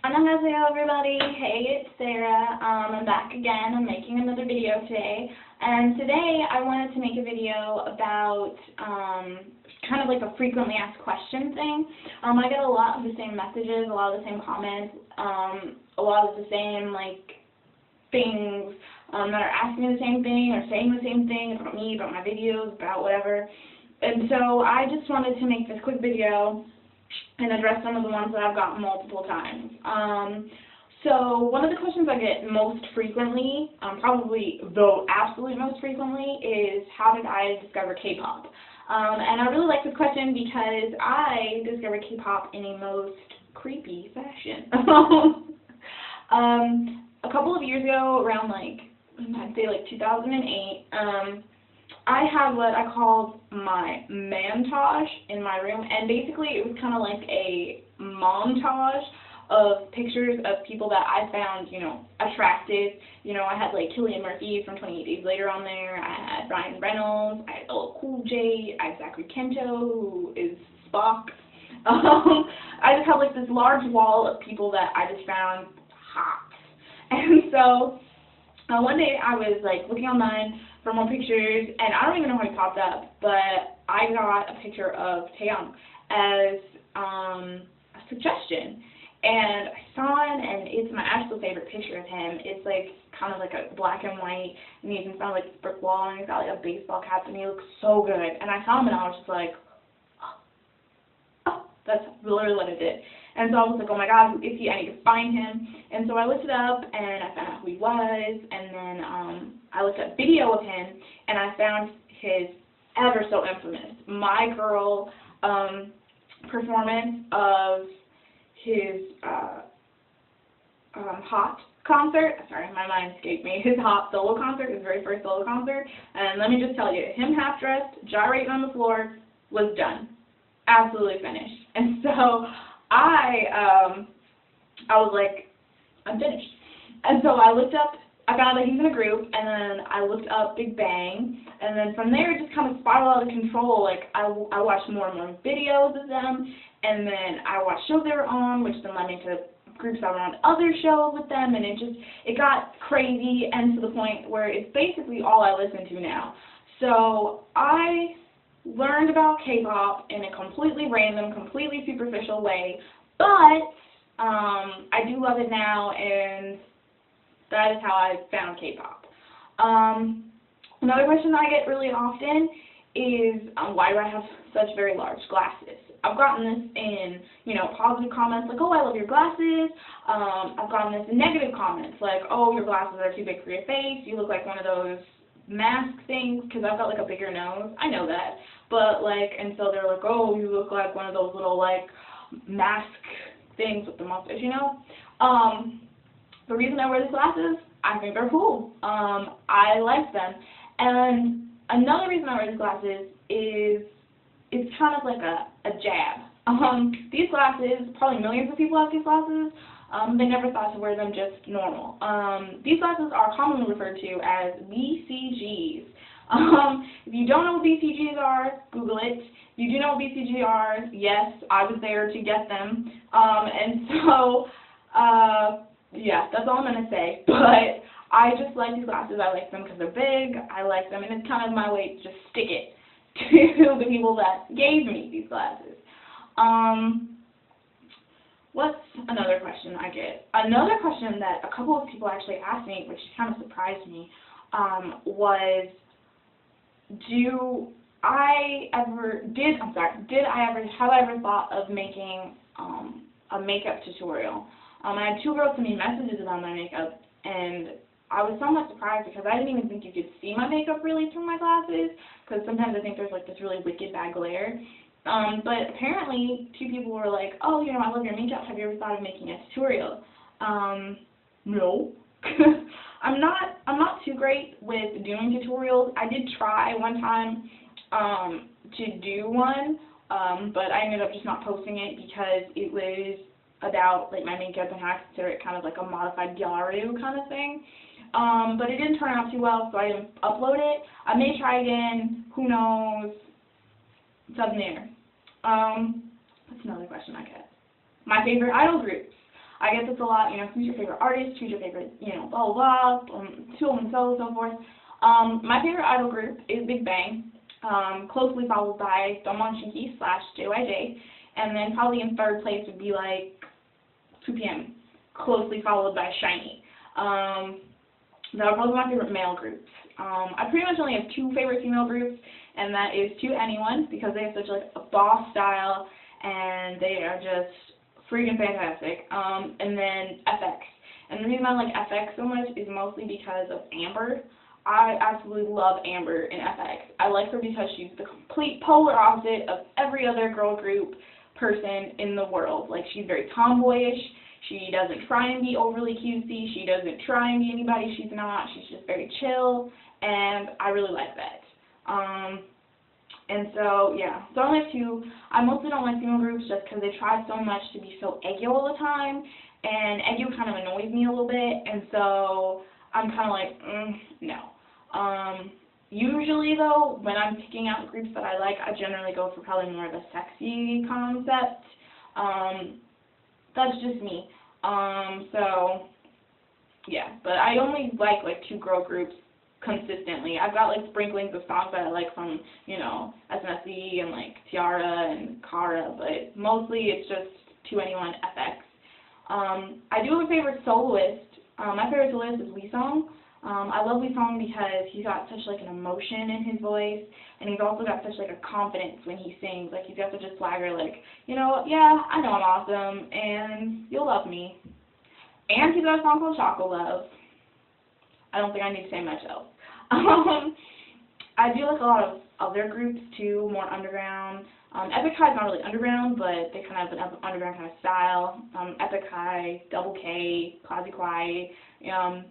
Annyeonghaseyo everybody, hey, it's Sarah. I'm back again. I'm making another video today, and today I wanted to make a video about kind of like a frequently asked question thing. I get a lot of the same messages, a lot of the same comments, a lot of the same things that are asking the same thing or saying the same thing about me, about my videos, about whatever. And so I just wanted to make this quick video and address some of the ones that I've gotten multiple times. So one of the questions I get most frequently, probably the absolute most frequently, is how did I discover K-pop? And I really like this question because I discovered K-pop in a most creepy fashion. A couple of years ago, around I'd say 2008, I had what I called my montage in my room, and basically it was kind of like a montage of pictures of people that I found, attractive. I had Cillian Murphy from 28 Days Later on there, I had Ryan Reynolds, I had LL Cool J, I had Zachary Kento, who is Spock. I just had this large wall of people that I just found hot. And so one day I was looking online for more pictures, and I don't even know how he popped up, but I got a picture of Taeyong as a suggestion, and I saw it, and it's my absolute favorite picture of him. It's kind of a black and white, and he's in front of this brick wall, and he's got a baseball cap, and he looks so good. And I saw him, and I was just oh, that's literally what it did. And so I was oh my God, who is he? I need to find him. And so I looked it up, and I found out who he was, and then I looked up video of him, and I found his ever so infamous My Girl performance of his Hot concert. Sorry, my mind escaped me. His Hot solo concert, his very first solo concert. And let me just tell you, him half-dressed, gyrating on the floor, was done. Absolutely finished. And so I was I'm finished. And so I looked up, I found that he's in a group, and then I looked up Big Bang, and then from there it just kind of spiraled out of control. I watched more and more videos of them, and then I watched shows they were on, which then led me to groups that were on other shows with them, and it got crazy, and to the point where it's basically all I listen to now. So I learned about K-pop in a completely random, completely superficial way, but I do love it now, and that is how I found K-pop. Another question I get really often is, why do I have such very large glasses? I've gotten this in, positive comments oh, I love your glasses. I've gotten this in negative comments oh, your glasses are too big for your face. You look like one of those mask things, because I've got a bigger nose. I know that. But and so they're oh, you look like one of those little mask things with the mustache, The reason I wear these glasses, I think they're cool. I like them. And another reason I wear these glasses is it's kind of a jab. These glasses, probably millions of people have these glasses. They never thought to wear them just normal. These glasses are commonly referred to as BCGs. If you don't know what BCGs are, Google it. If you do know what BCGs are, yes, I was there to get them. And so, yeah, that's all I'm going to say. But I just like these glasses. I like them because they're big. I like them, and it's kind of my way to just stick it to the people that gave me these glasses. What's another question I get? Another question that a couple of people actually asked me, which kind of surprised me, was, have I ever thought of making a makeup tutorial? I had two girls send me messages about my makeup, and I was somewhat surprised because I didn't even think you could see my makeup really through my glasses, because sometimes I think there's this really wicked bad glare. But apparently, two people were oh, I love your makeup. Have you ever thought of making a tutorial? No. I'm not too great with doing tutorials. I did try one time to do one, but I ended up just not posting it because it was about my makeup and how I consider it kind of a modified Gyaru kind of thing. But it didn't turn out too well, so I didn't upload it. I may try again. Who knows? It's up in the air. That's another question I get. My favorite idol groups. I get this a lot, you know, who's your favorite artist, who's your favorite, you know, blah, blah, blah, two of them, so forth. My favorite idol group is Big Bang, closely followed by Shinki / JYJ, and then probably in third place would be like 2PM, closely followed by SHINee. That are probably my favorite male groups. I pretty much only have two favorite female groups, and that is 2NE1 because they have such like a boss style, and they are just freaking fantastic. And then F.A.Q. And the reason I like F.A.Q so much is mostly because of Amber. I absolutely love Amber in F.A.Q. I like her because she's the complete polar opposite of every other girl group person in the world. Like, she's very tomboyish. She doesn't try and be overly cutesy. She doesn't try and be anybody she's not. She's just very chill, and I really like that. And so, yeah. So I only have two. I mostly don't like female groups just because they try so much to be so eggyo all the time, and eggyo kind of annoys me a little bit, and so I'm kind of like, no. Usually, though, when I'm picking out groups that I like, I generally go for probably more of a sexy concept. That's just me. So, yeah. But I only like two girl groups consistently. I've got, sprinklings of songs that I like from, you know, SNSD and, Tiara and Kara, but mostly it's just 2NE1 F.A.Q. I do have a favorite soloist. My favorite soloist is Lee-sung. I love Lee-sung because he's got such, an emotion in his voice, and he's also got such, a confidence when he sings. He's got such a swagger, you know, yeah, I know I'm awesome, and you'll love me. And he's got a song called Choco Love. I don't think I need to say much else. I do like a lot of other groups, too, more underground. Epic High is not really underground, but they kind of have an underground kind of style. Epic High, Double K, Classy Kwai,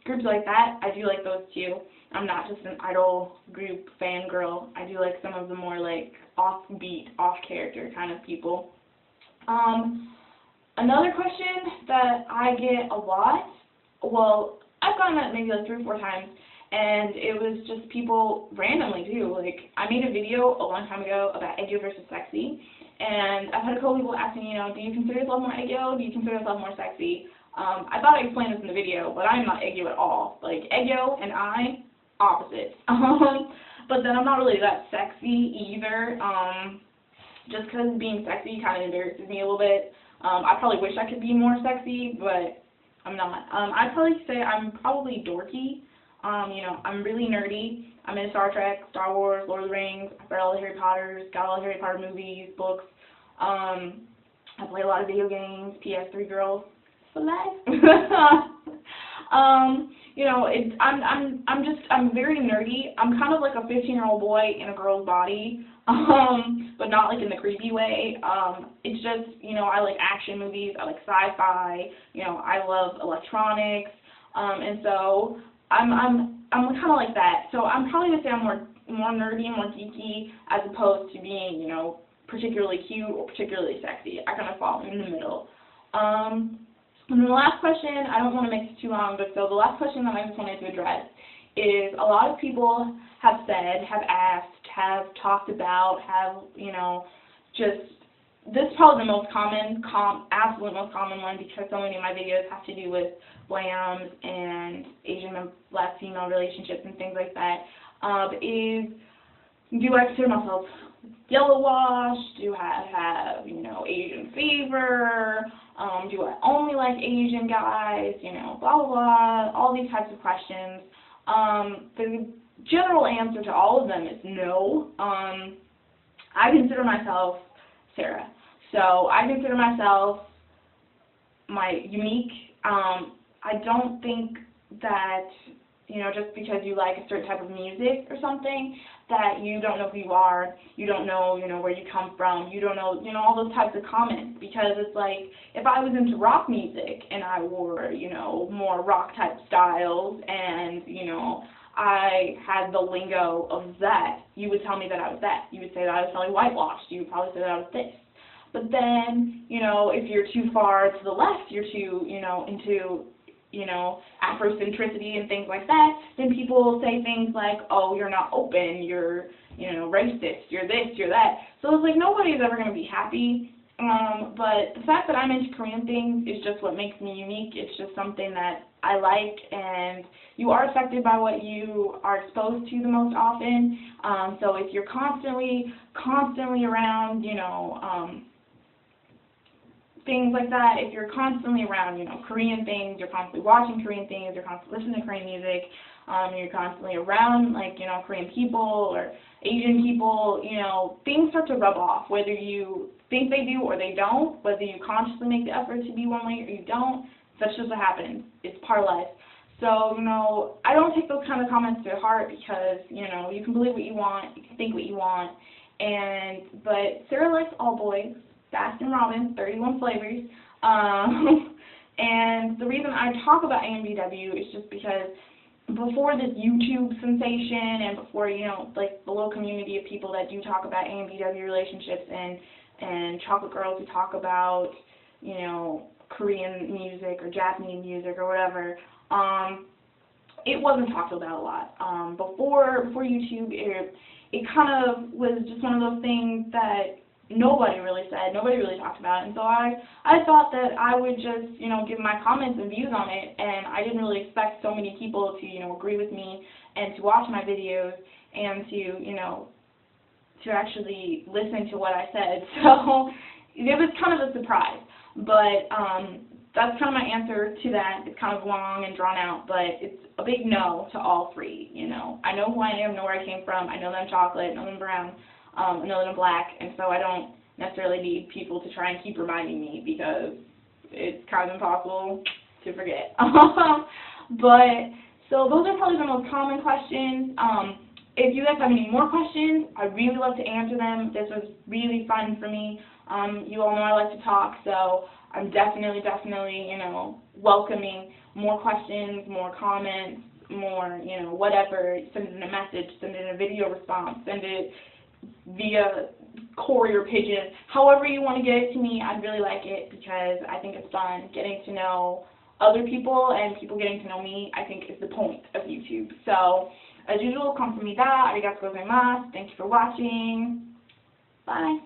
groups like that. I do like those too. I'm not just an idol group fangirl. I do like some of the more offbeat, off-character kind of people. Another question that I get a lot, well, I've gotten that maybe 3 or 4 times, and it was just people randomly too. I made a video a long time ago about eggyo versus sexy, and I've had a couple people asking, you know, do you consider yourself more eggyo? Do you consider yourself more sexy? I thought I explained this in the video, but I'm not eggyo at all. Eggyo and I, opposites. But then I'm not really that sexy either, just because being sexy kind of embarrasses me a little bit. I probably wish I could be more sexy, but I'm not. I'd probably say I'm probably dorky. You know, I'm really nerdy. I'm into Star Trek, Star Wars, Lord of the Rings. I've read all the Harry Potters, got all the Harry Potter movies, books. I play a lot of video games, PS3 girls for life. You know, I'm very nerdy. I'm kind of like a 15-year-old boy in a girl's body, but not in the creepy way. It's just, you know, I like action movies, I like sci-fi, you know, I love electronics, and so I'm kind of like that. So I'm probably gonna say I'm more nerdy and more geeky as opposed to being, you know, particularly cute or particularly sexy. I kind of fall in the middle. And the last question, I don't want to make this too long, but so the last question that I just wanted to address is a lot of people have said, have asked, have talked about, have, you know, just, this is probably the most common, absolute most common one because so many of my videos have to do with blams and Asian and Black female relationships and things like that, is, do I consider myself yellow washed? Do I have, you know, Asian fever? Do I only like Asian guys? You know, blah, blah, blah, all these types of questions. The general answer to all of them is no. I consider myself Sarah. So I consider myself unique. I don't think that, you know, just because you like a certain type of music or something, that you don't know who you are, you don't know, you know, where you come from, you don't know, you know, all those types of comments, because it's like, if I was into rock music and I wore, you know, more rock type styles and, you know, I had the lingo of that, you would tell me that I was that. You would say that I was probably whitewashed. You would probably say that I was this. But then, you know, if you're too far to the left, you're too, you know, into, you know, Afrocentricity and things like that, then people will say things like, oh, you're not open, you're, you know, racist, you're this, you're that. So it's like nobody's ever going to be happy But the fact that I'm into Korean things is just what makes me unique. It's just something that I like, and you are affected by what you are exposed to the most often. So if you're constantly around, things like that, if you're constantly around, Korean things, you're constantly watching Korean things, you're constantly listening to Korean music, you're constantly around, Korean people or Asian people, things start to rub off, whether you think they do or they don't, whether you consciously make the effort to be one way or you don't. That's just what happens. It's part of life. So, I don't take those kind of comments to heart because, you can believe what you want, you can think what you want, but Sarah likes all boys, Baskin Robbins, 31 flavors, and the reason I talk about AMBW is just because before this YouTube sensation and before, the little community of people that do talk about AMBW relationships and chocolate girls who talk about, Korean music or Japanese music or whatever, it wasn't talked about a lot. Before YouTube, it kind of was just one of those things that nobody really said, nobody really talked about it, and so I thought that I would just, give my comments and views on it, and I didn't really expect so many people to, agree with me and to watch my videos and to actually listen to what I said. So it was kind of a surprise, but that's kind of my answer to that. It's kind of long and drawn out, but it's a big no to all three. I know who I am, know where I came from, I know that I'm chocolate, I know that I'm brown, I know that I'm black, and so I don't necessarily need people to try and keep reminding me because it's kind of impossible to forget. But so those are probably the most common questions. If you guys have any more questions, I'd really love to answer them. This was really fun for me. You all know I like to talk, so I'm definitely, welcoming more questions, more comments, more, whatever. Send it in a message, send it in a video response, send it via courier pigeon. However you want to get it to me, I'd really like it because I think it's fun. Getting to know other people and people getting to know me, I think, is the point of YouTube. So, as usual, 감사합니다. Arigatou gozaimasu. Thank you for watching. Bye.